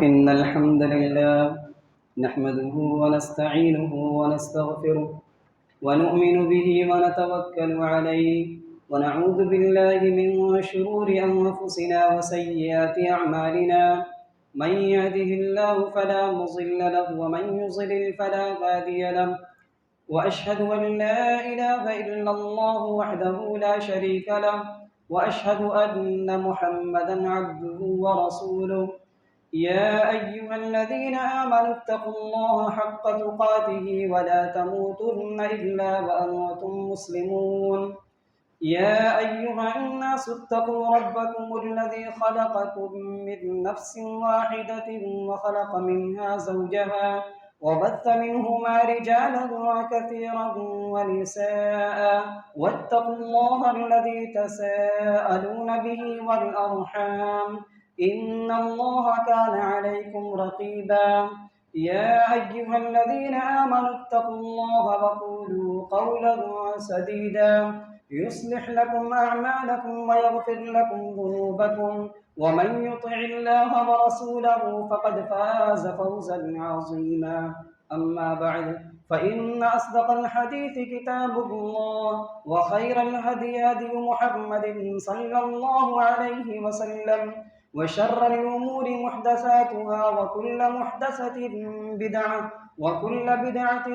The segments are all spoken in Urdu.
إن الحمد لله نحمده ونستعينه ونستغفره ونؤمن به ونتوكل عليه ونعوذ بالله من شرور أنفسنا وسيئات أعمالنا من يهده الله فلا مضل له ومن يضلل فلا هادي له وأشهد أن لا إله إلا الله وحده لا شريك له وأشهد أن محمدا عبده ورسوله يا أيها الذين آمنوا اتقوا الله حق تقاته ولا تموتن إلا وأنتم مسلمون يا أيها الناس اتقوا ربكم الذي خلقكم من نفس واحدة وخلق منها زوجها وبث منهما رجالا كثيرا ونساء واتقوا الله الذي تساءلون به والأرحام إن الله كان عليكم رقيبا يا أيها الذين آمنوا اتقوا الله وقولوا قولا سديدا يصلح لكم أعمالكم ويغفر لكم ذنوبكم ومن يطع الله ورسوله فقد فاز فوزا عظيما أما بعد فإن أصدق الحديث كتاب الله وخير الهدي هدي محمد صلى الله عليه وسلم وشر الأمور محدثاتها وكل محدثة بدعة وكل بدعة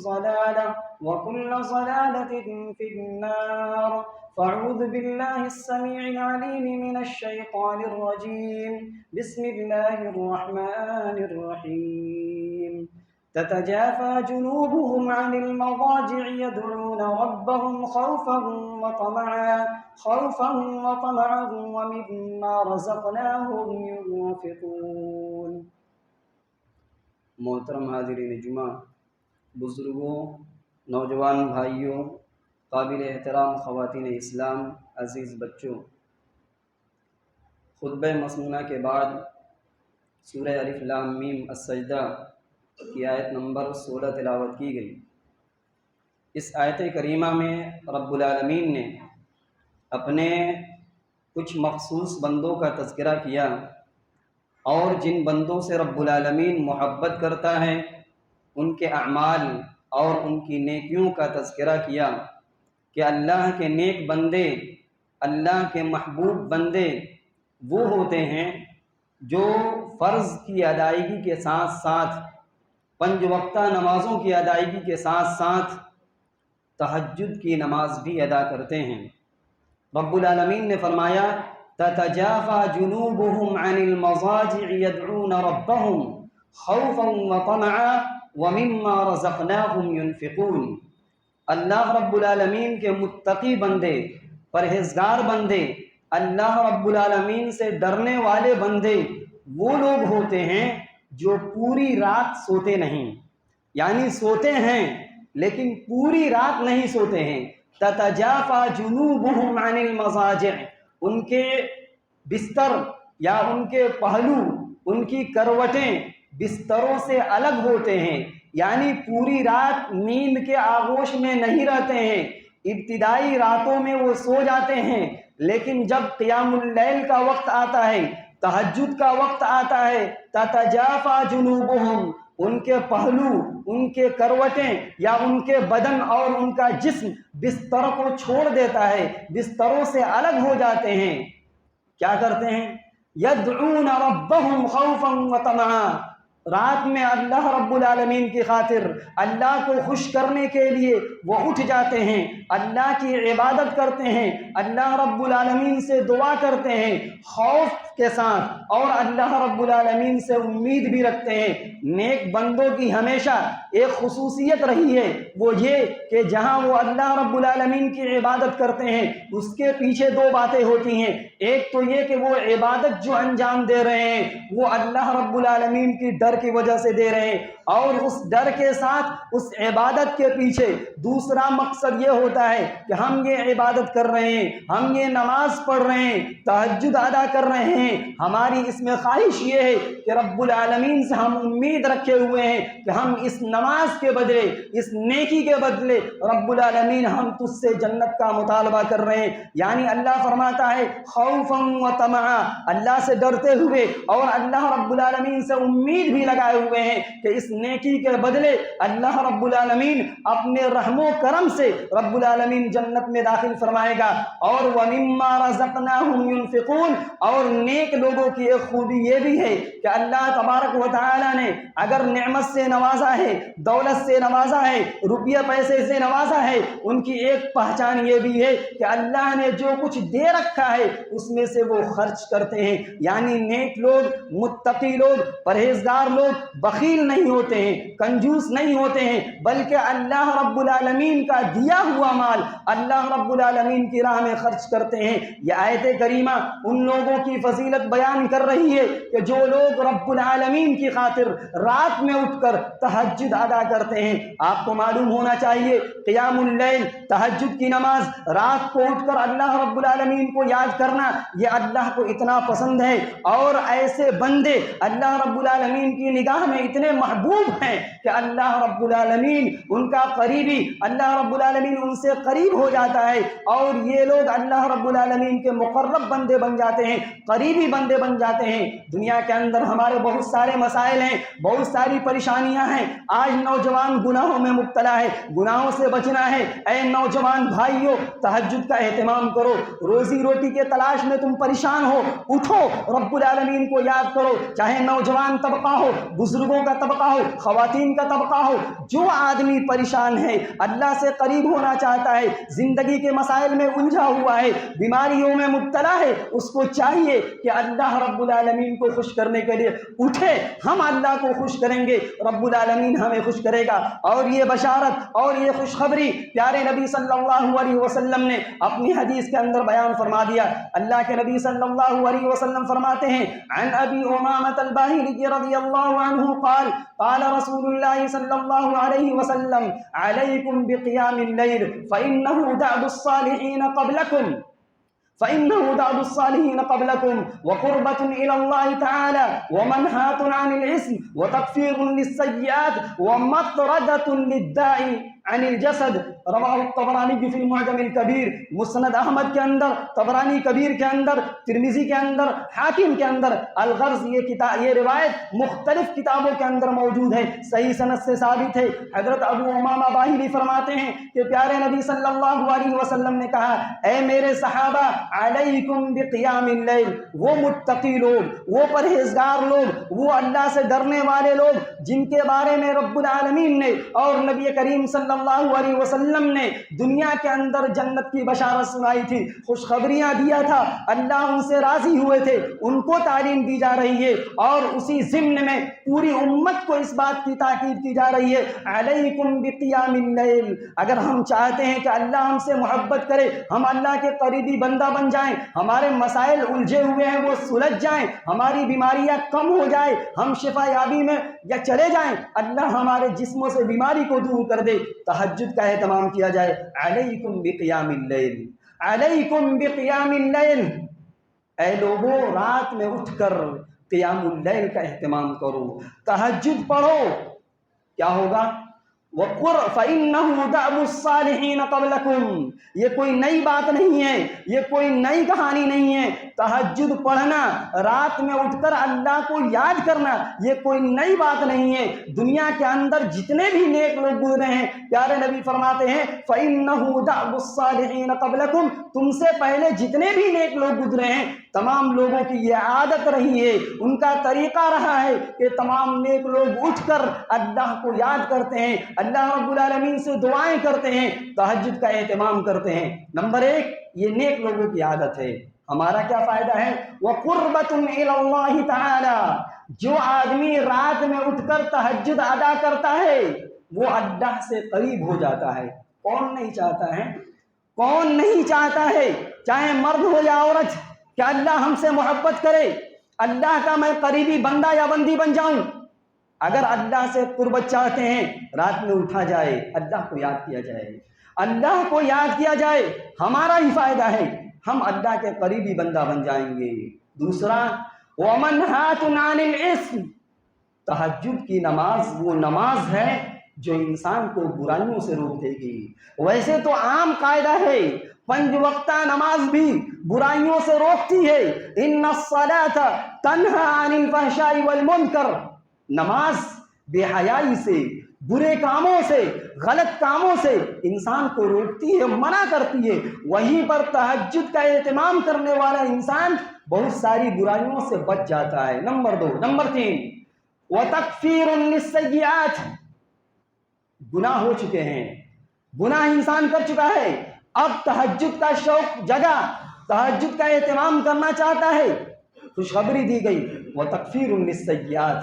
ضلالة وكل ضلالة في النار فأعوذ بالله السميع العليم من الشيطان الرجيم بسم الله الرحمن الرحيم تتجافى جنوبهم عن المضاجع يدعون ربهم خوفا وطمعا ومما رزقناهم ينفقون۔ محترم حاضرین جمعہ، بزرگوں، نوجوان بھائیوں، قابل احترام خواتین اسلام، عزیز بچوں، خطبہ مسنونہ کے بعد سورہ الف لام میم السجدہ کی آیت نمبر 16 تلاوت کی گئی۔ اس آیت کریمہ میں رب العالمین نے اپنے کچھ مخصوص بندوں کا تذکرہ کیا، اور جن بندوں سے رب العالمین محبت کرتا ہے ان کے اعمال اور ان کی نیکیوں کا تذکرہ کیا کہ اللہ کے نیک بندے، اللہ کے محبوب بندے وہ ہوتے ہیں جو فرض کی ادائیگی کے ساتھ ساتھ، 5 وقتہ نمازوں کی ادائیگی کے ساتھ ساتھ تہجد کی نماز بھی ادا کرتے ہیں۔ رب العالمین نے فرمایا تتجافى جنوبهم عن المضاجع يدعون ربهم خوفا وطمعا ومما رزقناهم ينفقون۔ اللہ رب العالمین کے متقی بندے، پرہیزگار بندے، اللہ رب العالمین سے ڈرنے والے بندے وہ لوگ ہوتے ہیں جو پوری رات سوتے نہیں، یعنی سوتے ہیں لیکن پوری رات نہیں سوتے ہیں۔ تتجافى جنوبهم عن المضاجع، ان کے بستر یا ان کے پہلو، ان کی کروٹیں بستروں سے الگ ہوتے ہیں، یعنی پوری رات نیند کے آغوش میں نہیں رہتے ہیں۔ ابتدائی راتوں میں وہ سو جاتے ہیں، لیکن جب قیام اللیل کا وقت آتا ہے، تہجد کا وقت آتا ہے، تتجافى جنوبهم، ان کے پہلو، ان کے کروٹیں یا ان کے بدن اور ان کا جسم بستر کو چھوڑ دیتا ہے، بستروں سے الگ ہو جاتے ہیں۔ کیا کرتے ہیں؟ یدعون ربهم خوفا وطمعا، رات میں اللہ رب العالمین کی خاطر، اللہ کو خوش کرنے کے لیے وہ اٹھ جاتے ہیں، اللہ کی عبادت کرتے ہیں، اللہ رب العالمین سے دعا کرتے ہیں خوف کے ساتھ، اور اللہ رب العالمین سے امید بھی رکھتے ہیں۔ نیک بندوں کی ہمیشہ ایک خصوصیت رہی ہے، وہ یہ کہ جہاں وہ اللہ رب العالمین کی عبادت کرتے ہیں اس کے پیچھے 2 باتیں ہوتی ہیں۔ ایک تو یہ کہ وہ عبادت جو انجام دے رہے ہیں وہ اللہ رب العالمین کی ڈر کی وجہ سے دے رہے ہیں، اور اس ڈر کے ساتھ اس عبادت کے پیچھے دوسرا مقصد یہ ہوتا ہے کہ ہم یہ عبادت کر رہے ہیں، ہم یہ نماز پڑھ رہے ہیں، تہجد ادا کر رہے ہیں، ہماری اس میں خواہش یہ ہے کہ رب العالمین سے ہم امید رکھے ہوئے ہیں کہ ہم اس نماز نماز کے بدلے، اس نیکی کے بدلے رب العالمین ہم تجھ سے جنت کا مطالبہ کر رہے ہیں۔ یعنی اللہ فرماتا ہے خوفا و طمعا، اللہ سے ڈرتے ہوئے اور اللہ رب العالمین سے امید بھی لگائے ہوئے ہیں کہ اس نیکی کے بدلے اللہ رب العالمین اپنے رحم و کرم سے رب العالمین جنت میں داخل فرمائے گا۔ اور وَمِمَّا رَزَقْنَاهُمْ يُنْفِقُونَ، اور نیک لوگوں کی ایک خوبی یہ بھی ہے کہ اللہ تبارک و تعالی نے اگر نعمت سے نوازا ہے، دولت سے نوازا ہے، روپیہ پیسے سے نوازا ہے، ان کی ایک پہچان یہ بھی ہے کہ اللہ نے جو کچھ دے رکھا ہے اس میں سے وہ خرچ کرتے ہیں۔ یعنی نیک لوگ، متقی لوگ، پرہیزگار لوگ بخیل نہیں ہوتے ہیں، کنجوس نہیں ہوتے ہیں، بلکہ اللہ رب العالمین کا دیا ہوا مال اللہ رب العالمین کی راہ میں خرچ کرتے ہیں۔ یہ آیت کریمہ ان لوگوں کی فضیلت بیان کر رہی ہے کہ جو لوگ رب العالمین کی خاطر رات میں اٹھ کر تہجد ادا کرتے ہیں۔ آپ کو معلوم ہونا چاہیے قیام اللیل، تہجد کی نماز، رات کو اٹھ کر اللہ رب العالمین کو یاد کرنا، یہ اللہ کو اتنا پسند ہے، اور ایسے بندے اللہ رب العالمین کی نگاہ میں اتنے محبوب ہیں کہ اللہ رب العالمین ان کا قریبی، اللہ رب العالمین ان سے قریب ہو جاتا ہے، اور یہ لوگ اللہ رب العالمین کے مقرب بندے بن جاتے ہیں، قریبی بندے بن جاتے ہیں۔ دنیا کے اندر ہمارے بہت سارے مسائل ہیں، بہت ساری پریشانیاں ہیں۔ آج نوجوان گناہوں میں مبتلا ہے، گناہوں سے بچنا ہے۔ اے نوجوان بھائیوں، تہجد کا اہتمام کرو۔ روزی روٹی کے تلاش میں تم پریشان ہو، اٹھو رب العالمین کو یاد کرو۔ چاہے نوجوان طبقہ ہو، بزرگوں کا طبقہ ہو، خواتین کا طبقہ ہو، جو آدمی پریشان ہے، اللہ سے قریب ہونا چاہتا ہے، زندگی کے مسائل میں الجھا ہوا ہے، بیماریوں میں مبتلا ہے، اس کو چاہیے کہ اللہ رب العالمین کو خوش کرنے کے لیے اٹھے۔ ہم اللہ کو خوش کریں گے، رب العالمین ہمیں خوش کرے گا۔ اور یہ بشارت اور یہ خوشخبری پیارے نبی صلی اللہ علیہ وسلم نے اپنی حدیث کے اندر بیان فرما دیا۔ اللہ کے نبی صلی اللہ علیہ وسلم فرماتے ہیں عن ابی امامۃ الباہلی رضی اللہ عنہ قال قال رسول اللہ صلی اللہ علیہ وسلم علیکم بقیام اللیل فإنہ دأب الصالحین قبلکم فإنه دأب الصالحين قبلكم وقربة إلى الله تعالى ومنهاة عن الإثم وتكفير للسيئات ومطردة للداء عن الجسد۔ رواہ الطبرانی فی المعجم الکبیر، مسند احمد کے اندر، طبرانی کبیر کے اندر، ترمذی کے اندر، حاکم کے اندر۔ الغرض یہ روایت مختلف کتابوں کے اندر موجود ہے، صحیح سند سے ثابت ہے۔ حضرت ابو امامہ باہلی فرماتے ہیں کہ پیارے نبی صلی اللہ علیہ وسلم نے کہا اے میرے صحابہ علیکم بقیام اللیل، وہ متقی لوگ، وہ پرہیزگار لوگ، وہ اللہ سے ڈرنے والے لوگ جن کے بارے میں رب العالمین نے اور نبی کریم صلی اللہ علیہ وسلم نے دنیا کے اندر جنت کی بشارت سنائی تھی، خوشخبریاں دیا تھا، اللہ ان سے راضی ہوئے تھے، ان کو تعلیم دی جا رہی ہے، اور اسی ضمن میں پوری امت کو اس بات کی تاکید کی جا رہی ہے علیکم بقیام اللیل۔ اگر ہم چاہتے ہیں کہ اللہ ہم سے محبت کرے، ہم اللہ کے قریبی بندہ بن جائیں، ہمارے مسائل الجھے ہوئے ہیں وہ سلجھ جائیں، ہماری بیماریاں کم ہو جائیں، ہم شفا یابی میں یا چلے جائیں، اللہ ہمارے جسموں سے بیماری کو دور کر دے، تہجد کا اہتمام کیا جائے۔ علیکم بقیام اللیل، علیکم بقیام اللیل، اے لوگوں رات میں اٹھ کر قیام اللیل کا اہتمام کرو، تہجد پڑھو۔ کیا ہوگا؟ فَإِنَّهُ دَأْبُ الصَّالِحِينَ قَبْلَكُمْ، یہ کوئی نئی بات نہیں ہے، یہ کوئی نئی کہانی نہیں ہے۔ تہجد پڑھنا، رات میں اٹھ کر اللہ کو یاد کرنا، یہ کوئی نئی بات نہیں ہے۔ دنیا کے اندر جتنے بھی نیک لوگ گزرے ہیں، پیارے نبی فرماتے ہیں فَإِنَّهُ دَأْبُ الصَّالِحِينَ قَبْلَكُمْ، تم سے پہلے جتنے بھی نیک لوگ گزرے ہیں تمام لوگوں کی یہ عادت رہی ہے، ان کا طریقہ رہا ہے کہ تمام نیک لوگ اٹھ کر اللہ کو یاد کرتے ہیں، اللہ رب العالمین سے دعائیں کرتے ہیں، تہجد کا اہتمام کرتے ہیں۔ نمبر ایک، یہ نیک لوگوں کی عادت ہے۔ ہمارا کیا فائدہ ہے؟ وَقُرْبَةٌ إِلَى اللَّهِ تَعَالَى، جو آدمی رات میں اٹھ کر تہجد ادا کرتا ہے وہ اللہ سے قریب ہو جاتا ہے۔ کون نہیں چاہتا ہے؟ کون نہیں چاہتا ہے، چاہے مرد ہو یا عورت، کہ اللہ ہم سے محبت کرے، اللہ کا میں قریبی بندہ یا بندی بن جاؤں۔ اگر اللہ سے قربت چاہتے ہیں، رات میں اٹھا جائے، اللہ کو یاد کیا جائے، اللہ کو یاد کیا جائے، ہمارا ہی فائدہ ہے، ہم اللہ کے قریبی بندہ بن جائیں گے۔ دوسرا، وَمَنْهَاتٌ عَنِ الْإِثْمِ، تہجد کی نماز وہ نماز ہے جو انسان کو برائیوں سے روک دے گی۔ ویسے تو عام قاعدہ ہے، 5 وقتہ نماز بھی برائیوں سے روکتی ہے۔ ان الصلاۃ تنہی عن الفحشاء والمنکر، نماز بے حیائی سے، برے کاموں سے، غلط کاموں سے انسان کو روکتی ہے، منع کرتی ہے۔ وہیں پر تہجد کا اہتمام کرنے والا انسان بہت ساری برائیوں سے بچ جاتا ہے۔ نمبر 2۔ نمبر 3، وَتَكْفِيرٌ لِلسَّيِّئَاتِ، گناہ ہو چکے ہیں، گناہ انسان کر چکا ہے، اب تہجد کا شوق جگا، تہجد کا اہتمام کرنا چاہتا ہے، خوشخبری دی گئی وَتَكْفِيرٌ لِلسَّيِّئَاتِ،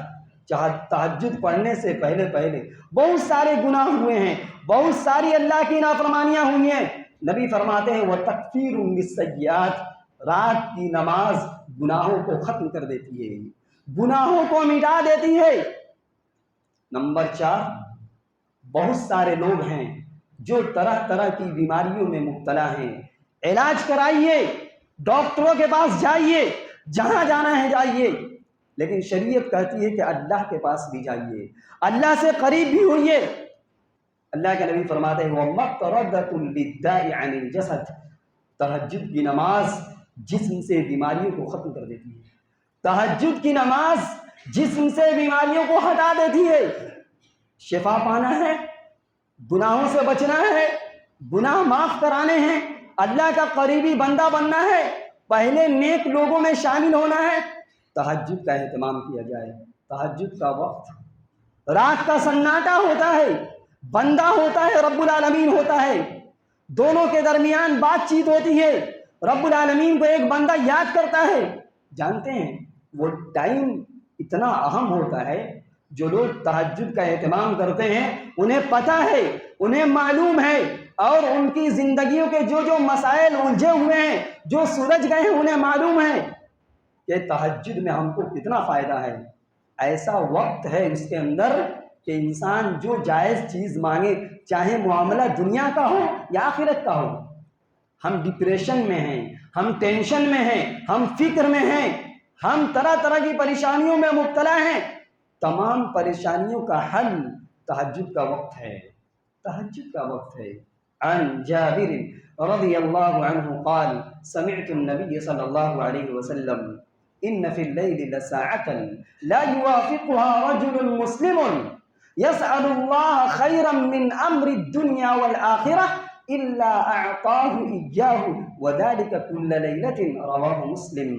تہجد پڑھنے سے پہلے بہت سارے گناہ ہوئے ہیں، بہت ساری اللہ کی نافرمانیاں ہوئی ہیں، نبی فرماتے ہیں وَتَكْفِيرٌ لِلسَّيِّئَاتِ، رات کی نماز گناہوں کو ختم کر دیتی ہے، گناہوں کو مٹا دیتی ہے۔ نمبر 4، بہت سارے لوگ ہیں جو طرح طرح کی بیماریوں میں مبتلا ہیں، علاج کرائیے، ڈاکٹروں کے پاس جائیے، جہاں جانا ہے جائیے، لیکن شریعت کہتی ہے کہ اللہ کے پاس بھی جائیے، اللہ سے قریب بھی ہوئیے۔ اللہ کے نبی فرماتے ہیں وَمَطْرَدَةٌ لِلدَّاءِ عَنِ الْجَسَدِ، تہجد کی نماز جسم سے بیماریوں کو ختم کر دیتی ہے، تہجد کی نماز جسم سے بیماریوں کو ہٹا دیتی ہے۔ شفا پانا ہے، گناہوں سے بچنا ہے، گناہ معاف کرانے ہیں، اللہ کا قریبی بندہ بننا ہے، پہلے نیک لوگوں میں شامل ہونا ہے، تہجد کا اہتمام کیا جائے۔ تہجد کا وقت رات کا سناٹا ہوتا ہے، بندہ ہوتا ہے، رب العالمین ہوتا ہے، دونوں کے درمیان بات چیت ہوتی ہے، رب العالمین کو ایک بندہ یاد کرتا ہے۔ جانتے ہیں وہ ٹائم اتنا اہم ہوتا ہے، جو لوگ تہجد کا اہتمام کرتے ہیں انہیں پتہ ہے، انہیں معلوم ہے، اور ان کی زندگیوں کے جو مسائل الجھے ہوئے ہیں، جو سلجھ گئے ہیں، انہیں معلوم ہے کہ تہجد میں ہم کو کتنا فائدہ ہے۔ ایسا وقت ہے اس کے اندر کہ انسان جو جائز چیز مانگے، چاہے معاملہ دنیا کا ہو یا آخرت کا ہو۔ ہم ڈپریشن میں ہیں، ہم ٹینشن میں ہیں، ہم فکر میں ہیں، ہم طرح طرح کی پریشانیوں میں مبتلا ہیں، تمام پریشانیوں کا حل تہجد کا وقت ہے، تہجد کا وقت ہے۔ عن جابر رضی اللہ عنہ قال سمعت النبی صلی اللہ علیہ وسلم ان فی اللیل لساعة لا یوافقها رجل مسلم يسأل الله خيرا من امر الدنيا والآخرة الا اعطاه اياه وذلك كل ليلة، رواہ مسلم۔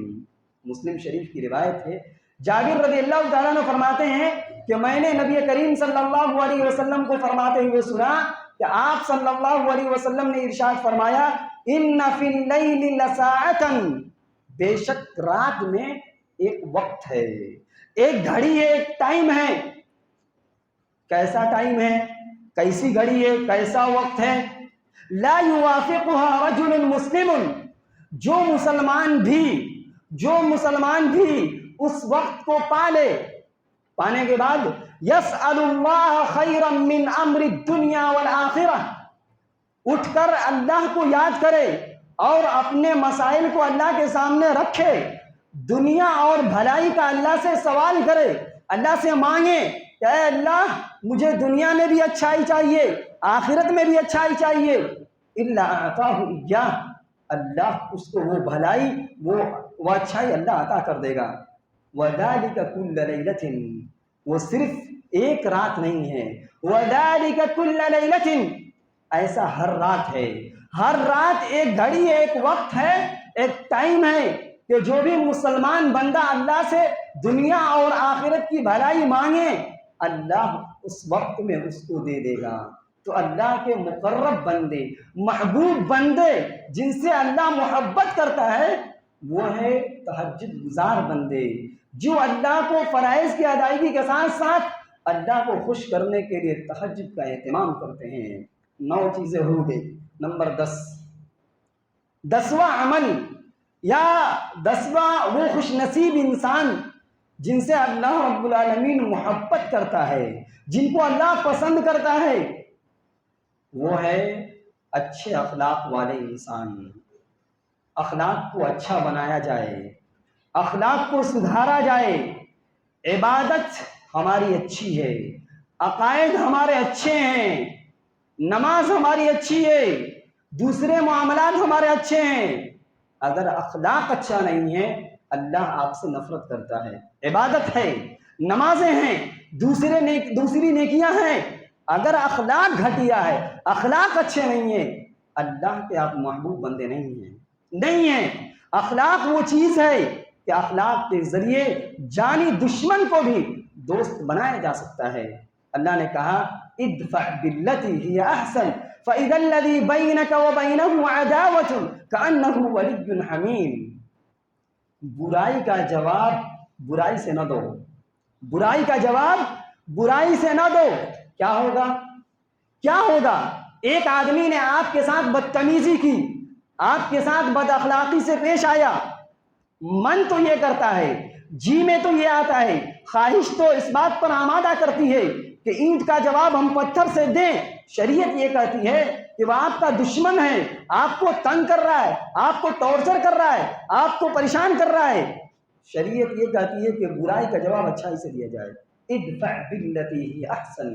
مسلم شریف کی روایت ہے۔ جابر رضی اللہ تعالیٰ عنہ فرماتے ہیں کہ میں نے نبی کریم صلی اللہ علیہ وسلم کو فرماتے ہوئے سنا کہ آپ صلی اللہ علیہ وسلم نے ارشاد فرمایا ان فی اللیل لساعة، بے شک رات میں ایک وقت ہے، ایک گھڑی ہے، ایک ٹائم ہے۔ کیسا ٹائم ہے، کیسی گھڑی ہے، کیسا وقت ہے؟ لا یوافقها رجل مسلم، جو مسلمان بھی اس وقت کو پالے، پانے کے بعد یسأل اللہ خیرا من امر الدنیا والآخرہ، اٹھ کر اللہ کو یاد کرے اور اپنے مسائل کو اللہ کے سامنے رکھے، دنیا اور بھلائی کا اللہ سے سوال کرے، اللہ سے مانگے کہ اے اللہ مجھے دنیا میں بھی اچھائی چاہیے، آخرت میں بھی اچھائی چاہیے، الا اعطاہ ایاہ، اللہ اس کو وہ بھلائی، وہ اچھائی اللہ عطا کر دے گا۔ وَذَلِكَ كُلَّ لَيْلَةٍ، وہ صرف ایک رات نہیں ہے، وَذَلِكَ كُلَّ لَيْلَةٍ، ایسا ہر رات ہے، ہر رات ایک گھڑی ہے، ایک وقت ہے، ایک ٹائم ہے کہ جو بھی مسلمان بندہ اللہ سے دنیا اور آخرت کی بھلائی مانگے، اللہ اس وقت میں اس کو دے دے گا۔ تو اللہ کے مقرب بندے، محبوب بندے، جن سے اللہ محبت کرتا ہے، وہ ہے تہجد گزار بندے، جو اللہ کو فرائض کی ادائیگی کے ساتھ ساتھ اللہ کو خوش کرنے کے لیے تہجد کا اہتمام کرتے ہیں۔ 9 چیزیں ہو گئی۔ نمبر 10، 10واں عمل یا 10واں وہ خوش نصیب انسان جن سے اللہ رب العالمین محبت کرتا ہے، جن کو اللہ پسند کرتا ہے، وہ ہے اچھے اخلاق والے انسان۔ اخلاق کو اچھا بنایا جائے، اخلاق کو سدھارا جائے، عبادت ہماری اچھی ہے، عقائد ہمارے اچھے ہیں، نماز ہماری اچھی ہے، دوسرے معاملات ہمارے اچھے ہیں، اگر اخلاق اچھا نہیں ہے اللہ آپ سے نفرت کرتا ہے۔ عبادت ہے، نمازیں ہیں، دوسری نیکیاں ہیں، اگر اخلاق گھٹیا ہے، اخلاق اچھے نہیں ہیں، اللہ کے آپ محبوب بندے نہیں ہیں۔ اخلاق وہ چیز ہے کہ اخلاق کے ذریعے جانی دشمن کو بھی دوست بنایا جا سکتا ہے۔ اللہ نے کہا ادفع باللتی ہی احسن فاذا الذی بینک وبینہ عداوۃ کانہ ولی حمیم۔ برائی کا جواب برائی سے نہ دو، برائی کا جواب برائی سے نہ دو۔ کیا ہوگا؟ ایک آدمی نے آپ کے ساتھ بدتمیزی کی، آپ کے ساتھ بد اخلاقی سے پیش آیا، من تو یہ کرتا ہے، جی میں تو یہ آتا ہے، خواہش تو اس بات پر آمادہ کرتی ہے کہ اینٹ کا جواب ہم پتھر سے دیں۔ شریعت یہ کہتی ہے کہ وہ آپ کا دشمن ہے، آپ کو تنگ کر رہا ہے، آپ کو ٹارچر کر رہا ہے، آپ کو پریشان کر رہا ہے۔ شریعت یہ کہتی ہے کہ برائی کا جواب اچھائی سے دیا جائے۔ ادفع باللتی ہی احسن،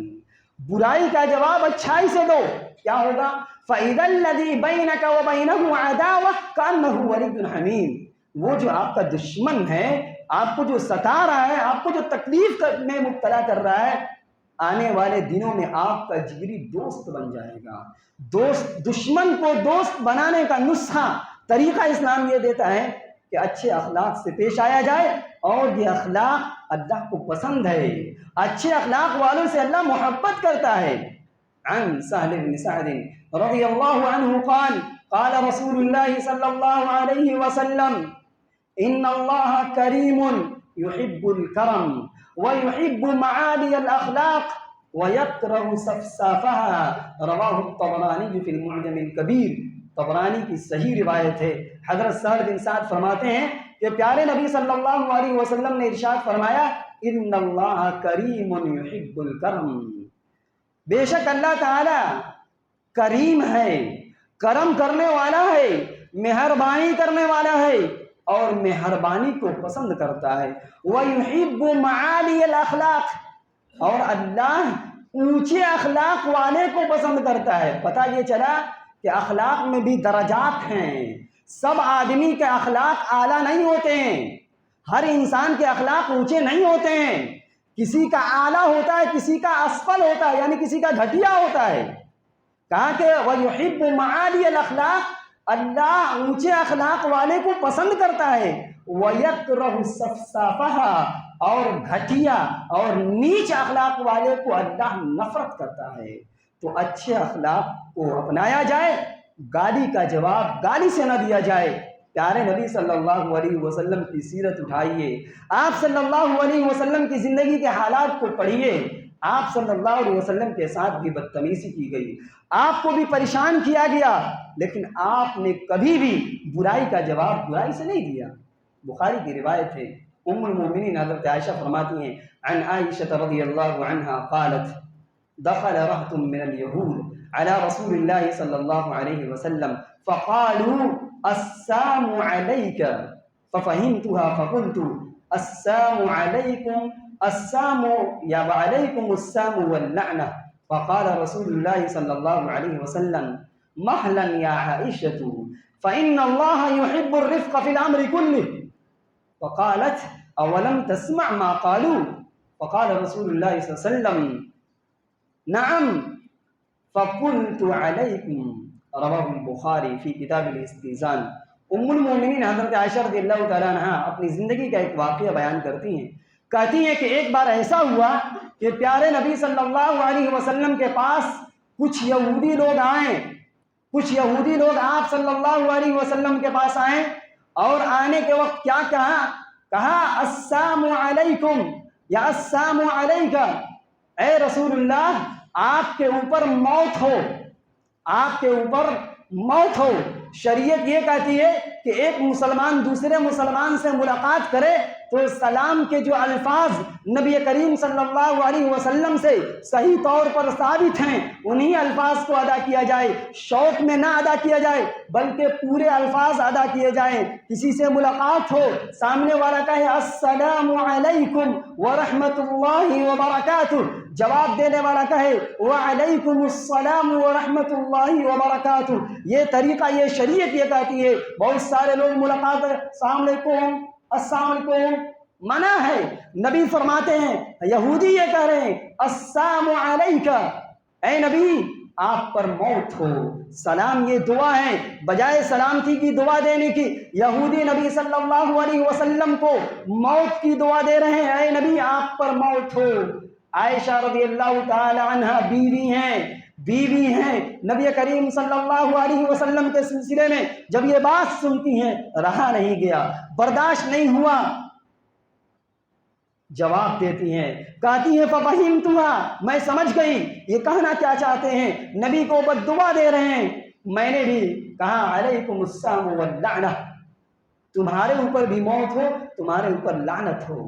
برائی کا جواب اچھائی سے دو۔ کیا ہوگا؟ فاذا الذی بینک وبینہ عداوۃ کانہ ولی حمیم، وہ جو آپ کا دشمن ہے، آپ کو جو ستا رہا ہے، آپ کو جو تکلیف میں مبتلا کر رہا ہے، آنے والے دنوں میں آپ کا جگری دوست بن جائے گا۔ دشمن کو دوست بنانے کا نسخہ، طریقہ اسلام یہ دیتا ہے کہ اچھے اخلاق سے پیش آیا جائے، اور یہ اخلاق اللہ کو پسند ہے۔ اچھے اخلاق والوں سے اللہ محبت کرتا ہے۔ عن سہل بن سعد رضی اللہ عنہ قال قال رسول اللہ صلی اللہ علیہ وسلم ان اللہ کریم يحب الكرم ويحب معالي الاخلاق ويكره سفسافها رواہ الطبرانی فی المعجم الکبیر۔ طبرانی کی صحیح روایت ہے۔ حضرت سہل بن سعد فرماتے ہیں کہ پیارے نبی صلی اللہ علیہ وسلم نے ارشاد فرمایا ان اللہ کریم يحب الکرم، بے شک اللہ تعالی کریم ہے، کرم کرنے والا ہے، مہربانی کرنے والا ہے، اور مہربانی کو پسند کرتا ہے۔ وَيُحِبُّ مَعَالِيَ الْأَخْلَاقِ، اور اللہ اونچے اخلاق والے کو پسند کرتا ہے۔ پتہ یہ چلا کہ اخلاق میں بھی درجات ہیں، سب آدمی کے اخلاق اعلیٰ نہیں ہوتے ہیں، ہر انسان کے اخلاق اونچے نہیں ہوتے ہیں، کسی کا اعلیٰ ہوتا ہے، کسی کا اسفل ہوتا ہے، یعنی کسی کا گھٹیا ہوتا ہے۔ کہا کہ وَيُحِبُّ مَعَالِيَ الْأَخْلَاقِ، اللہ اونچے اخلاق والے کو پسند کرتا ہے۔ وَيَكْرَهُ سَفْسَافَهَا، اور گھٹیا اور نیچ اخلاق والے کو اللہ نفرت کرتا ہے۔ تو اچھے اخلاق کو اپنایا جائے، گالی کا جواب گالی سے نہ دیا جائے۔ پیارے نبی صلی اللہ علیہ وسلم کی سیرت اٹھائیے، آپ صلی اللہ علیہ وسلم کی زندگی کے حالات کو پڑھیے۔ آپ صلی اللہ علیہ وسلم کے ساتھ بھی بدتمیزی کی گئی، آپ کو بھی پریشان کیا گیا، لیکن آپ نے کبھی بھی برائی کا جواب برائی سے نہیں دیا۔ بخاری کی روایت ہے، ام المومنین حضرت عائشہ فرماتی ہیں عن عائشہ رضی اللہ عنہا قالت دخل رهط من اليهود على رسول الله صلى الله عليه وسلم فقالوا السلام عليك ففهمتها فقلت السلام عليكم السلام یا وعلیکم السلام واللعنة فقال رسول الله صلى الله عليه وسلم مهلا يا عائشة فإن الله يحب الرفق في الأمر كله فقالت أولم تسمع ما قالوا فقال رسول الله صلى الله عليه وسلم نعم فقلت عليكم رواہ البخاری فی کتاب الاستئذان۔ ام المومنین حضرت عائشہ رضی اللہ تعالیٰ عنہ اپنی زندگی کا ایک واقعہ بیان کرتی ہیں، کہتی ہیں کہ ایک بار ایسا ہوا کہ پیارے نبی صلی اللہ علیہ وسلم کے پاس کچھ یہودی لوگ آئیں، کچھ یہودی لوگ آپ صلی اللہ علیہ وسلم کے پاس آئیں، اور آنے کے وقت کیا کہا السلام علیکم یا السلام علیکہ، اے رسول اللہ آپ کے اوپر موت ہو، آپ کے اوپر موت ہو۔ شریعت یہ کہتی ہے کہ کہ ایک مسلمان دوسرے مسلمان سے ملاقات کرے تو سلام کے جو الفاظ نبی کریم صلی اللہ علیہ وسلم سے صحیح طور پر ثابت ہیں انہی الفاظ کو ادا کیا جائے، شوق میں نہ ادا کیا جائے بلکہ پورے الفاظ ادا کیے جائیں۔ کسی سے ملاقات ہو، سامنے والا کہے السلام علیکم ورحمۃ اللہ وبرکاتہ، جواب دینے والا کہے وعلیکم السلام ورحمۃ اللہ وبرکاتہ، یہ طریقہ، یہ شریعت یہ کہتی ہے۔ بہت سارے لوگ ملاقات السلام علیکم السلام علیکم منع ہے۔ نبی فرماتے ہیں، یہودی یہ کہہ رہے ہیں السلام علیکہ، اے نبی آپ پر موت ہو۔ سلام یہ دعا ہے، بجائے سلامتی کی دعا دینے کی یہودی نبی صلی اللہ علیہ وسلم کو موت کی دعا دے رہے ہیں، اے نبی آپ پر موت ہو۔ عائشہ رضی اللہ تعالی عنہ بیوی ہیں نبی کریم صلی اللہ علیہ وسلم کے سلسلے میں جب یہ بات سنتی ہیں رہا نہیں گیا، برداشت نہیں ہوا، جواب دیتی ہیں، کہتی ہیں فَفَهِمْتُهَا، میں سمجھ گئی یہ کہنا کیا چاہتے ہیں، نبی کو بد دعا دے رہے ہیں۔ میں نے بھی کہا علیکم السلام واللعنہ، تمہارے اوپر بھی موت ہو، تمہارے اوپر لعنت ہو۔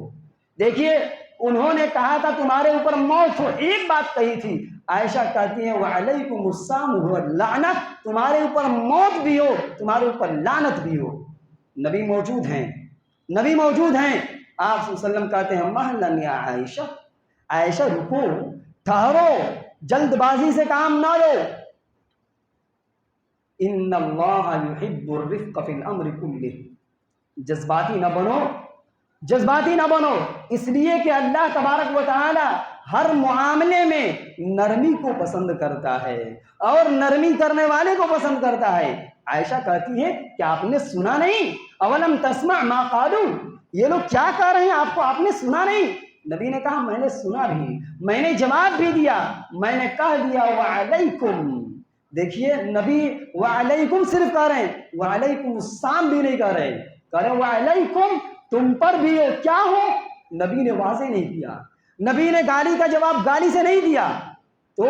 دیکھیے انہوں نے کہا تھا تمہارے اوپر موت ہو، ایک بات کہی تھی، عائشہ کہتی ہیں وعلیکم السلام واللعنہ، تمہارے اوپر موت بھی ہو، تمہارے اوپر لعنت بھی ہو۔ نبی موجود ہیں، نبی موجود ہیں، آپ صلی اللہ علیہ وسلم کہتے ہیں مہلن یا عائشہ، عائشہ رکو، ٹھہرو، جلد بازی سے کام نہ لو۔ ان اللہ یحب الرفق فی الامر کلہ، جذباتی نہ بنو، جذباتی نہ بنو، اس لیے کہ اللہ تبارک و تعالی ہر معاملے میں نرمی کو پسند کرتا ہے اور نرمی کرنے والے کو پسند کرتا ہے۔ عائشہ کہتی ہے کہ آپ نے سنا نہیں، اولم تسمع ما قالوا، یہ لوگ کیا کہہ رہے ہیں آپ کو آپ نے سنا نہیں؟ نبی نے کہا میں نے سنا بھی، میں نے جواب بھی دیا، میں نے کہہ دیا وعلیکم۔ دیکھیے نبی وعلیکم صرف کہہ رہے ہیں، وعلیکم السلام بھی نہیں کہہ رہے، کہہ رہے وعلیکم، تم پر بھی ہو، کیا ہو؟ نبی نے واضح نہیں کیا، نبی نے گالی کا جواب گالی سے نہیں دیا۔ تو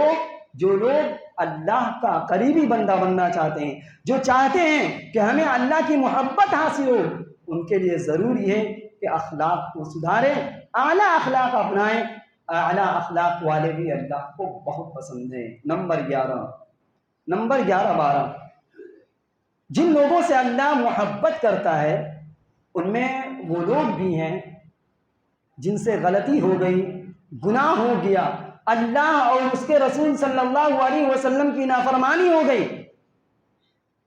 جو لوگ اللہ کا قریبی بندہ بننا چاہتے ہیں، جو چاہتے ہیں کہ ہمیں اللہ کی محبت حاصل ہو، ان کے لیے ضروری ہے کہ اخلاق کو سدھاریں، اعلیٰ اخلاق اپنائیں۔ اعلیٰ اخلاق والے بھی اللہ کو بہت پسند ہیں۔ نمبر 11 12، جن لوگوں سے اللہ محبت کرتا ہے ان میں وہ لوگ بھی ہیں جن سے غلطی ہو گئی، گناہ ہو گیا، اللہ اور اس کے رسول صلی اللہ علیہ وسلم کی نافرمانی ہو گئی،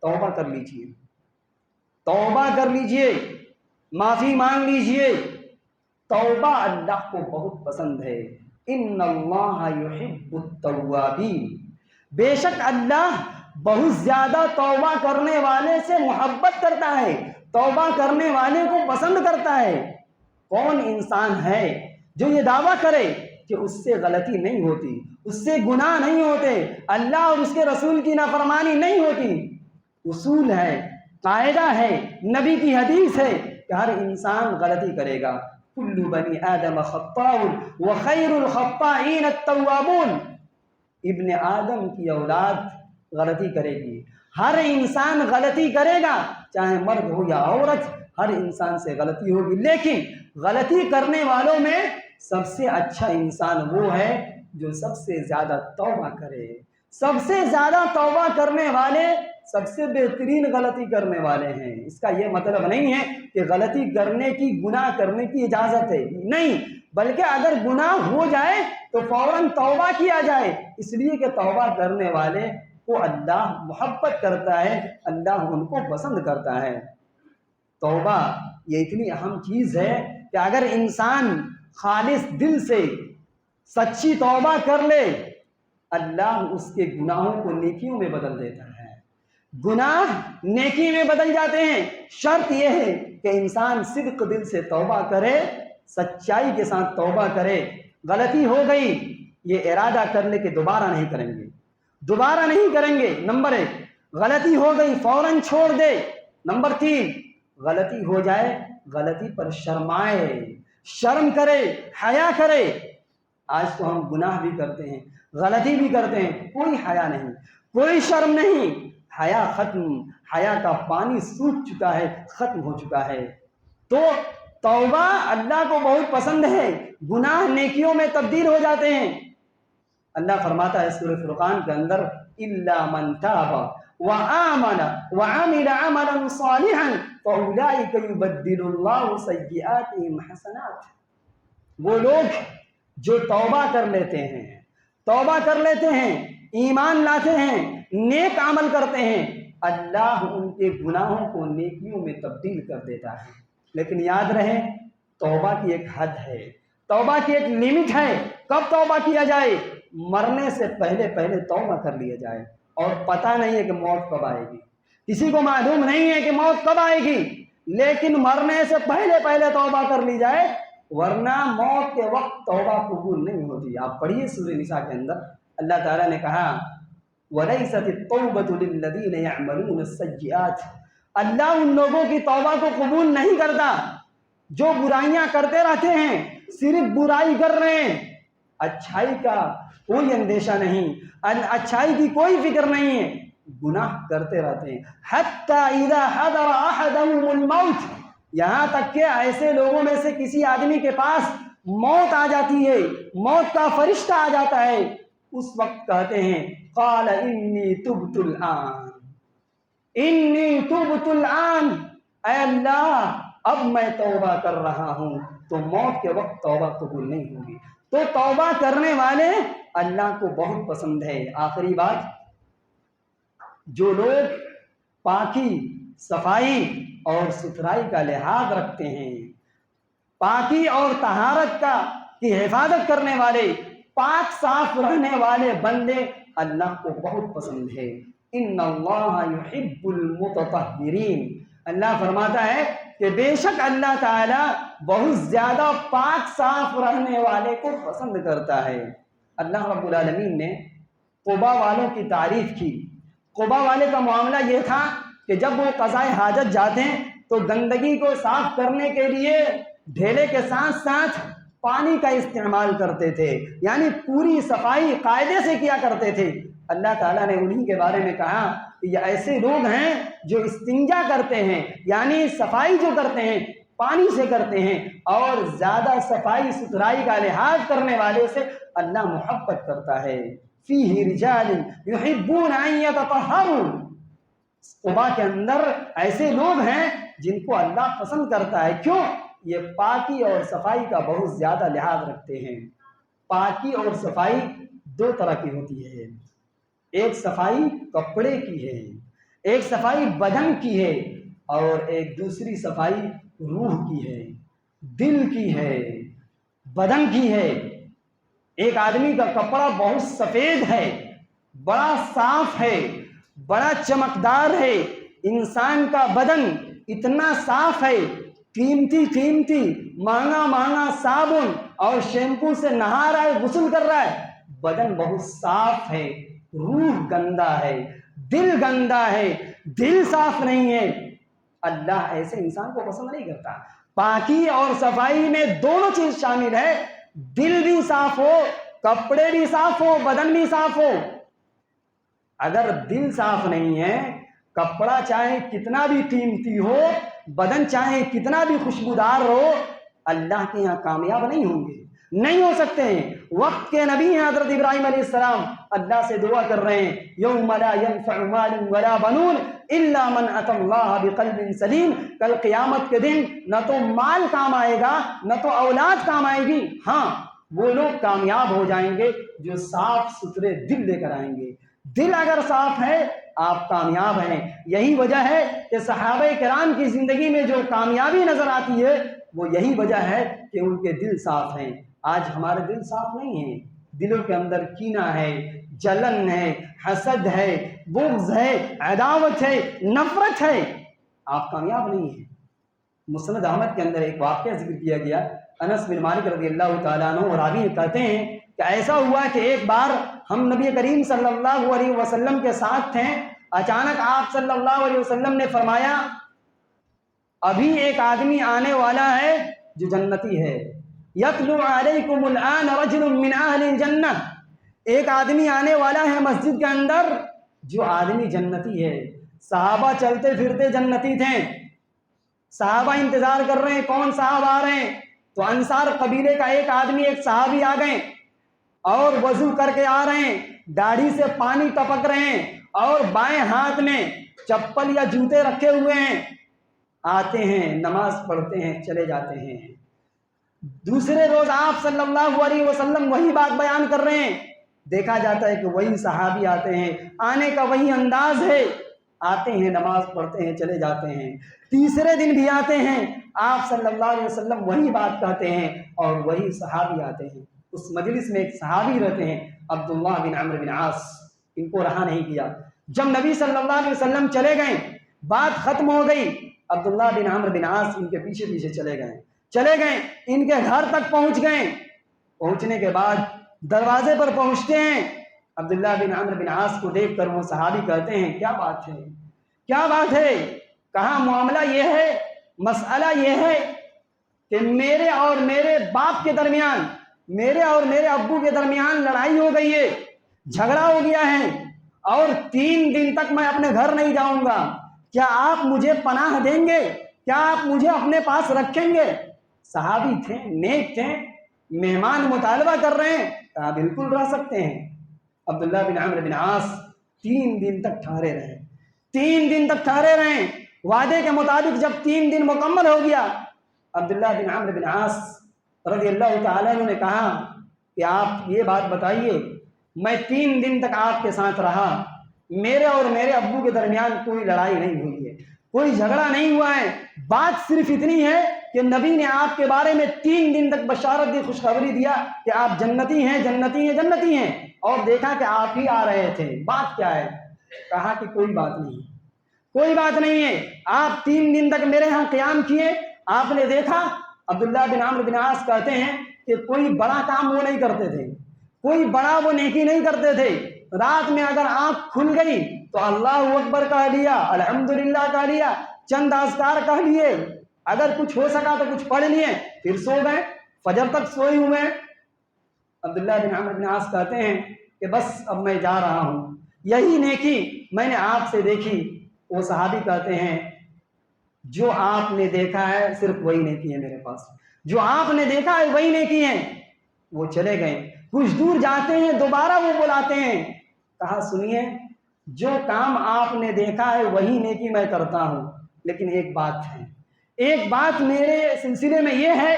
توبہ کر لیجئے، توبہ کر لیجئے، معافی مانگ لیجئے۔ توبہ اللہ کو بہت پسند ہے۔ ان اللہ یحب التوابین، بے شک اللہ بہت زیادہ توبہ کرنے والے سے محبت کرتا ہے، توبہ کرنے والے کو پسند کرتا ہے۔ کون انسان ہے جو یہ دعویٰ کرے کہ اس سے غلطی نہیں ہوتی، اس سے گناہ نہیں ہوتے، اللہ اور اس کے رسول کی نافرمانی نہیں ہوتی؟ اصول ہے، قاعدہ ہے، نبی کی حدیث ہے کہ ہر انسان غلطی کرے گا۔ کل بنی آدم خطاء وخیر الخطائین التوابون، ابن آدم کی اولاد غلطی کرے گی، ہر انسان غلطی کرے گا، چاہے مرد ہو یا عورت، ہر انسان سے غلطی ہوگی، لیکن غلطی کرنے والوں میں سب سے اچھا انسان وہ ہے جو سب سے زیادہ توبہ کرے۔ سب سے زیادہ توبہ کرنے والے سب سے بہترین غلطی کرنے والے ہیں۔ اس کا یہ مطلب نہیں ہے کہ غلطی کرنے کی، گناہ کرنے کی اجازت ہے، نہیں، بلکہ اگر گناہ ہو جائے تو فوراً توبہ کیا جائے، اس لیے کہ توبہ کرنے والے کو اللہ محبت کرتا ہے، اللہ ان کو پسند کرتا ہے۔ توبہ یہ اتنی اہم چیز ہے کہ اگر انسان خالص دل سے سچی توبہ کر لے، اللہ اس کے گناہوں کو نیکیوں میں بدل دیتا ہے، گناہ نیکی میں بدل جاتے ہیں۔ شرط یہ ہے کہ انسان صدق دل سے توبہ کرے، سچائی کے ساتھ توبہ کرے۔ غلطی ہو گئی، یہ ارادہ کر لے کہ دوبارہ نہیں کریں گے، دوبارہ نہیں کریں گے۔ نمبر 1، غلطی ہو گئی فوراً چھوڑ دے۔ نمبر 3، غلطی ہو جائے غلطی پر شرمائے، شرم کرے، حیا کرے۔ آج تو ہم گناہ بھی کرتے ہیں، غلطی بھی کرتے ہیں، کوئی حیا نہیں، کوئی شرم نہیں، حیا ختم، حیا کا پانی سوکھ چکا ہے، ختم ہو چکا ہے۔ تو توبہ اللہ کو بہت پسند ہے، گناہ نیکیوں میں تبدیل ہو جاتے ہیں۔ اللہ فرماتا ہے سورہ فرقان کے اندر الا من تاب وآمن وعمل عملا صالحا فاولئک یبدل اللہ سیئاتہم حسنات۔ وہ لوگ جو توبہ کر لیتے ہیں، ایمان لاتے ہیں، نیک عمل کرتے ہیں، اللہ ان کے گناہوں کو نیکیوں میں تبدیل کر دیتا ہے۔ لیکن یاد رہے توبہ کی ایک حد ہے، توبہ کی ایک لمٹ ہے۔ کب توبہ کیا جائے؟ مرنے سے پہلے توبہ کر لیا جائے۔ اور پتہ نہیں ہے کہ موت کب آئے گی، کسی کو معلوم نہیں ہے کہ موت کب آئے گی، لیکن مرنے سے پہلے توبہ کر لی جائے، ورنہ موت کے وقت توبہ قبول نہیں ہوتی۔ آپ پڑھیے سورہ نساء کے اندر اللہ تعالیٰ نے کہا وَلَيْسَتِ التَّوْبَةُ لِلَّذِينَ يَعْمَلُونَ السَّيِّئَاتِ، اللہ ان لوگوں کی توبہ کو قبول نہیں کرتا جو برائیاں کرتے رہتے ہیں، صرف برائی کر رہے ہیں، اچھائی کا کوئی اندیشہ نہیں، اچھائی کی کوئی فکر نہیں ہے، گناہ کرتے رہتے ہیں۔ حَتَّى إِذَا حَضَرَ أَحَدَهُمُ الْمَوْتُ، یہاں تک کہ ایسے لوگوں میں سے کسی آدمی کے پاس موت آ جاتی ہے، موت کا فرشتہ آ جاتا ہے، اس وقت کہتے ہیں قَالَ إِنِّي تُبْتُ الْآنَ، إِنِّي تُبْتُ الْآنَ، اے اللہ اب میں توبہ کر رہا ہوں۔ تو موت کے وقت توبہ قبول نہیں ہوگی۔ تو توبہ کرنے والے اللہ کو بہت پسند ہے۔ آخری بات، جو لوگ پاکی، صفائی اور ستھرائی کا لحاظ رکھتے ہیں، پاکی اور طہارت کی حفاظت کرنے والے، پاک صاف رہنے والے بندے اللہ کو بہت پسند ہے۔ ان اللہ یحب المتطہرین، اللہ فرماتا ہے کہ بے شک اللہ تعالیٰ بہت زیادہ پاک صاف رہنے والے کو پسند کرتا ہے۔ اللہ رب العالمین نے قبا والوں کی تعریف کی۔ قبا والے کا معاملہ یہ تھا کہ جب وہ قضائے حاجت جاتے ہیں تو گندگی کو صاف کرنے کے لیے ڈھیلے کے ساتھ ساتھ پانی کا استعمال کرتے تھے، یعنی پوری صفائی قاعدے سے کیا کرتے تھے۔ اللہ تعالیٰ نے انہی کے بارے میں کہا کہ یہ ایسے لوگ ہیں جو استنجا کرتے ہیں، یعنی صفائی جو کرتے ہیں پانی سے کرتے ہیں، اور زیادہ صفائی ستھرائی کا لحاظ کرنے والے سے اللہ محبت کرتا ہے۔ فیہ رجال یحبون ان یتطہروا، قبا کے اندر ایسے لوگ ہیں جن کو اللہ پسند کرتا ہے۔ کیوں؟ یہ پاکی اور صفائی کا بہت زیادہ لحاظ رکھتے ہیں۔ پاکی اور صفائی دو طرح کی ہوتی ہے، ایک صفائی کپڑے کی ہے، ایک صفائی بدن کی ہے، اور ایک دوسری صفائی روح کی ہے، دل کی ہے، بدن کی ہے۔ ایک آدمی کا کپڑا بہت سفید ہے، بڑا صاف ہے، بڑا چمکدار ہے، انسان کا بدن اتنا صاف ہے، قیمتی مہنگا صابن اور شیمپو سے نہا رہا ہے، غسل کر رہا ہے، بدن بہت صاف ہے، روح گندا ہے، دل گندا ہے، دل صاف نہیں ہے۔ اللہ ایسے انسان کو پسند نہیں کرتا۔ پاکی اور صفائی میں دونوں چیز شامل ہے، دل بھی صاف ہو، کپڑے بھی صاف ہو، بدن بھی صاف ہو۔ اگر دل صاف نہیں ہے، کپڑا چاہے کتنا بھی قیمتی ہو، بدن چاہے کتنا بھی خوشبودار ہو، اللہ کے یہاں کامیاب نہیں ہوں گے، نہیں ہو سکتے ہیں۔ وقت کے نبی ہیں حضرت ابراہیم علیہ السلام، اللہ سے دعا کر رہے ہیں یوم لا ينفع مال ولا بنون الا من اتى اللہ بقلب سلیم، کل قیامت کے دن نہ تو مال کام آئے گا نہ تو اولاد کام آئے گی، ہاں وہ لوگ کامیاب ہو جائیں گے جو صاف ستھرے دل لے کر آئیں گے۔ دل اگر صاف ہے آپ کامیاب ہیں۔ یہی وجہ ہے کہ صحابہ کرام کی زندگی میں جو کامیابی نظر آتی ہے وہ یہی وجہ ہے کہ ان کے دل صاف ہیں۔ آج ہمارے دل صاف نہیں ہیں، دلوں کے اندر کینہ ہے، جلن ہے، حسد ہے، بغض ہے، عداوت ہے، نفرت ہے، آپ کامیاب نہیں ہیں۔ مسند احمد کے اندر ایک واقعہ ذکر کیا گیا، انس بن مالک رضی اللہ تعالیٰ عنہ راوی کہتے ہیں کہ ایسا ہوا کہ ایک بار ہم نبی کریم صلی اللہ علیہ وسلم کے ساتھ تھے، اچانک آپ صلی اللہ علیہ وسلم نے فرمایا ابھی ایک آدمی آنے والا ہے جو جنتی ہے، یطلع علیکم الآن رجل من اہل الجنہ، ایک آدمی آنے والا ہے مسجد کے اندر جو آدمی جنتی ہے، صحابہ چلتے پھرتے جنتی تھے، صحابہ انتظار کر رہے ہیں کون صاحب آ رہے ہیں، تو انصار قبیلے کا ایک آدمی، ایک صحابی آ گئے اور وضو کر کے آ رہے ہیں، داڑھی سے پانی ٹپک رہے ہیں اور بائیں ہاتھ میں چپل یا جوتے رکھے ہوئے ہیں، آتے ہیں نماز پڑھتے ہیں چلے جاتے ہیں۔ دوسرے روز آپ صلی اللہ علیہ وسلم وہی بات بیان کر رہے ہیں، دیکھا جاتا ہے کہ وہی صحابی آتے ہیں، آنے کا وہی انداز ہے، آتے ہیں نماز پڑھتے ہیں چلے جاتے ہیں۔ تیسرے دن بھی آتے ہیں، آپ صلی اللہ علیہ وسلم وہی بات کہتے ہیں اور وہی صحابی آتے ہیں۔ اس مجلس میں ایک صحابی رہتے ہیں عبداللہ بن عمرو بن عاص، ان کو رہا نہیں کیا، جب نبی صلی اللہ علیہ وسلم چلے گئے، بات ختم ہو گئی، عبداللہ بن عمرو بن عاص ان کے پیچھے پیچھے چلے گئے، ان کے گھر تک پہنچ گئے۔ پہنچنے کے بعد دروازے پر پہنچتے ہیں، عبداللہ بن عمرو بن عاص کو دیکھ کر وہ صحابی کہتے ہیں کیا بات ہے، کیا بات ہے؟ کہا معاملہ یہ ہے، مسئلہ یہ ہے کہ میرے اور میرے باپ کے درمیان، میرے اور میرے ابو کے درمیان لڑائی ہو گئی ہے، جھگڑا ہو گیا ہے اور 3 دن تک میں اپنے گھر نہیں جاؤں گا، کیا آپ مجھے پناہ دیں گے؟ کیا آپ مجھے اپنے پاس رکھیں گے؟ صحابی تھے، نیک تھے، مہمان مطالبہ کر رہے ہیں، کہا بالکل رہ سکتے ہیں۔ عبداللہ بن عمرو بن عاص 3 دن تک ٹھہرے رہے، 3 دن تک ٹھہرے رہے۔ وعدے کے مطابق جب 3 دن مکمل ہو گیا، عبداللہ بن عمرو بن عاص رضی اللہ تعالیٰ عنہ نے کہا کہ آپ یہ بات بتائیے، میں 3 دن تک آپ کے ساتھ رہا، میرے اور میرے ابو کے درمیان کوئی لڑائی نہیں ہوئی ہے، کوئی جھگڑا نہیں ہوا ہے، بات صرف اتنی ہے کہ نبی نے آپ کے بارے میں 3 دن تک بشارت دی، خوشخبری دیا کہ آپ جنتی ہیں، جنتی ہیں، جنتی ہیں، اور دیکھا کہ آپ ہی آ رہے تھے، بات کیا ہے؟ کہا کہ کوئی بات نہیں، کوئی بات نہیں ہے، آپ 3 دن تک میرے ہاں قیام کیے، آپ نے دیکھا۔ عبداللہ بن عمرو بن عاص کہتے ہیں کہ کوئی بڑا کام وہ نہیں کرتے تھے، کوئی بڑا وہ نیکی نہیں کرتے تھے، رات میں اگر آنکھ کھل گئی تو اللہ اکبر کہہ لیا، الحمدللہ کہہ لیا، چند اذکار کہہ لیے، اگر کچھ ہو سکا تو کچھ پڑھ لیے، پھر سو گئے، فجر تک سوئے ہوئے۔ عبداللہ بن عمرو بن عاص کہتے ہیں کہ بس اب میں جا رہا ہوں، یہی نیکی میں نے آپ سے دیکھی۔ وہ صحابی کہتے ہیں جو آپ نے دیکھا ہے صرف وہی نیکی ہے میرے پاس، جو آپ نے دیکھا ہے وہی نیکی ہے۔ وہ چلے گئے، کچھ دور جاتے ہیں، دوبارہ وہ بلاتے ہیں، کہا سنیے، جو کام آپ نے دیکھا ہے وہی نیکی میں کرتا ہوں، لیکن ایک بات ہے، ایک بات میرے سلسلے میں یہ ہے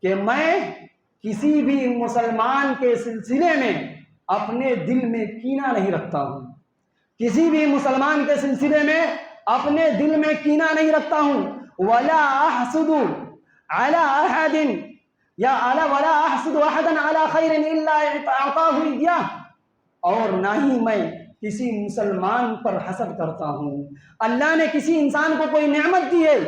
کہ میں کسی بھی مسلمان کے سلسلے میں اپنے دل میں کینہ نہیں رکھتا ہوں، کسی بھی مسلمان کے سلسلے میں اپنے دل میں کینہ نہیں رکھتا ہوں۔ ولا احسد على احد یا ولا احسد احدا على خیر الا اعطاه اياه، اور نہ ہی میں کسی مسلمان پر حسد کرتا ہوں۔ اللہ نے کسی انسان کو کوئی نعمت دی ہے،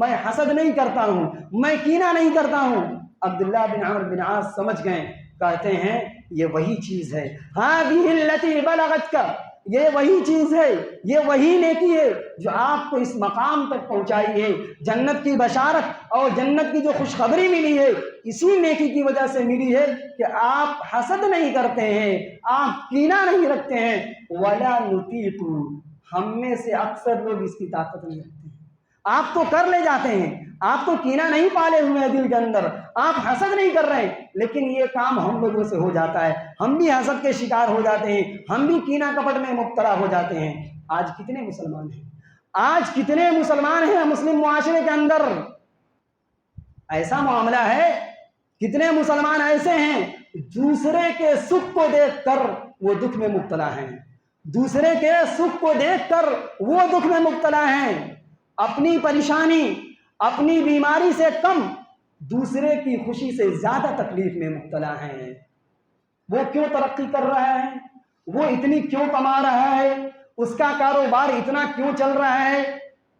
میں حسد نہیں کرتا ہوں، میں کینہ نہیں کرتا ہوں۔ عبداللہ بن عمرو بن عاص سمجھ گئے، کہتے ہیں یہ وہی چیز ہے، هذه التي بلغتك، یہ وہی چیز ہے، یہ وہی نیکی ہے جو آپ کو اس مقام تک پہنچائی ہے، جنت کی بشارت اور جنت کی جو خوشخبری ملی ہے اسی نیکی کی وجہ سے ملی ہے کہ آپ حسد نہیں کرتے ہیں، آپ کینہ نہیں رکھتے ہیں۔ ولا نطیق، ہم میں سے اکثر لوگ اس کی طاقت نہیں رکھتے ہیں، آپ تو کر لے جاتے ہیں، آپ تو کینہ نہیں پالے ہوئے ہیں دل کے اندر، آپ حسد نہیں کر رہے ہیں، لیکن یہ کام ہم لوگوں سے ہو جاتا ہے، ہم بھی حسد کے شکار ہو جاتے ہیں، ہم بھی کینہ کپٹ میں مبتلا ہو جاتے ہیں۔ آج کتنے مسلمان ہیں، آج کتنے مسلمان ہیں مسلم معاشرے کے اندر ایسا معاملہ ہے، کتنے مسلمان ایسے ہیں دوسرے کے سکھ کو دیکھ کر وہ دکھ میں مبتلا ہیں، دوسرے کے سکھ کو دیکھ کر وہ دکھ میں مبتلا ہیں، اپنی پریشانی، اپنی بیماری سے کم دوسرے کی خوشی سے زیادہ تکلیف میں مبتلا ہیں۔ وہ کیوں ترقی کر رہا ہے، وہ اتنی کیوں کما رہا ہے، اس کا کاروبار اتنا کیوں چل رہا ہے،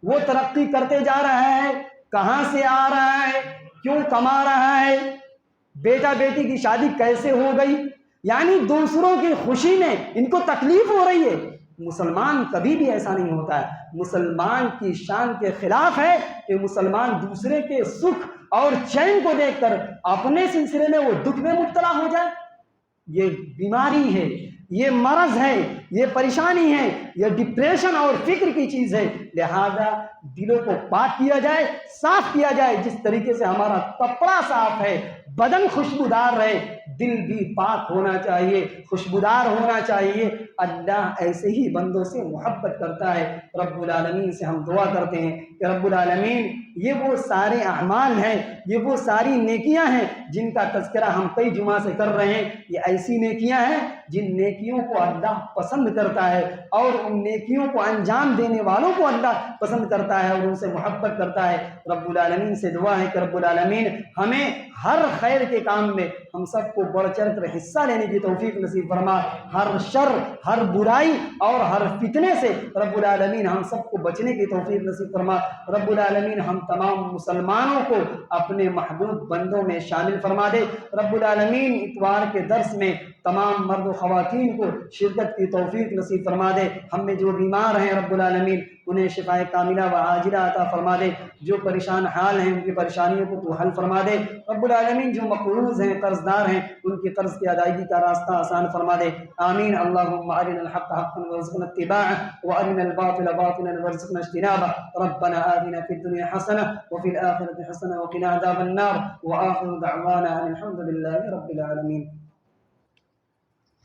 وہ ترقی کرتے جا رہا ہے، کہاں سے آ رہا ہے، کیوں کما رہا ہے، بیٹا بیٹی کی شادی کیسے ہو گئی، یعنی دوسروں کی خوشی میں ان کو تکلیف ہو رہی ہے۔ مسلمان کبھی بھی ایسا نہیں ہوتا ہے، مسلمان کی شان کے خلاف ہے کہ مسلمان دوسرے کے سکھ اور چین کو دیکھ کر اپنے سلسلے میں وہ دکھ میں مبتلا ہو جائے۔ یہ بیماری ہے، یہ مرض ہے، یہ پریشانی ہے، یہ ڈپریشن اور فکر کی چیز ہے، لہذا دلوں کو پاک کیا جائے، صاف کیا جائے۔ جس طریقے سے ہمارا کپڑا صاف ہے، بدن خوشبودار رہے، دل بھی پاک ہونا چاہیے، خوشبودار ہونا چاہیے۔ اللہ ایسے ہی بندوں سے محبت کرتا ہے۔ رب العالمین سے ہم دعا کرتے ہیں کہ رب العالمین یہ وہ سارے اعمال ہیں، یہ وہ ساری نیکیاں ہیں جن کا تذکرہ ہم کئی جمعہ سے کر رہے ہیں، یہ ایسی نیکیاں ہیں جن نیکیوں کو اللہ پسند کرتا ہے، اور ان نیکیوں کو انجام دینے والوں کو اللہ پسند کرتا ہے اور ان سے محبت کرتا ہے۔ رب العالمین سے دعا ہے کہ رب العالمین ہمیں ہر خیر کے کام میں ہم سب کو بڑھ چڑھ کر حصہ لینے کی توفیق نصیب فرما، ہر شر، ہر برائی اور ہر فتنے سے رب العالمین ہم سب کو بچنے کی توفیق نصیب فرما۔ رب العالمین ہم تمام مسلمانوں کو اپنے محبوب بندوں میں شامل فرما دے۔ رب العالمین اتوار کے درس میں تمام مرد و خواتین کو شرکت کی توفیق نصیب فرما دے۔ ہم میں جو بیمار ہیں رب العالمین انہیں شفائے کاملہ و عاجلہ عطا فرما دے، جو پریشان حال ہیں ان کی پریشانیوں کو تو حل فرما دے۔ رب العالمین جو مقروض ہیں، قرض دار ہیں، ان کی قرض کی ادائیگی کا راستہ آسان فرما دے۔ آمین۔ اللہم ارنا الحق حقا وارزقنا اتباعه وارنا الباطل باطلا وارزقنا اجتنابه۔ ربنا آتنا في الدنيا حسنة وفي الآخرة حسنة وقنا عذاب النار، وآخر دعوانا أن الحمد لله رب العالمين۔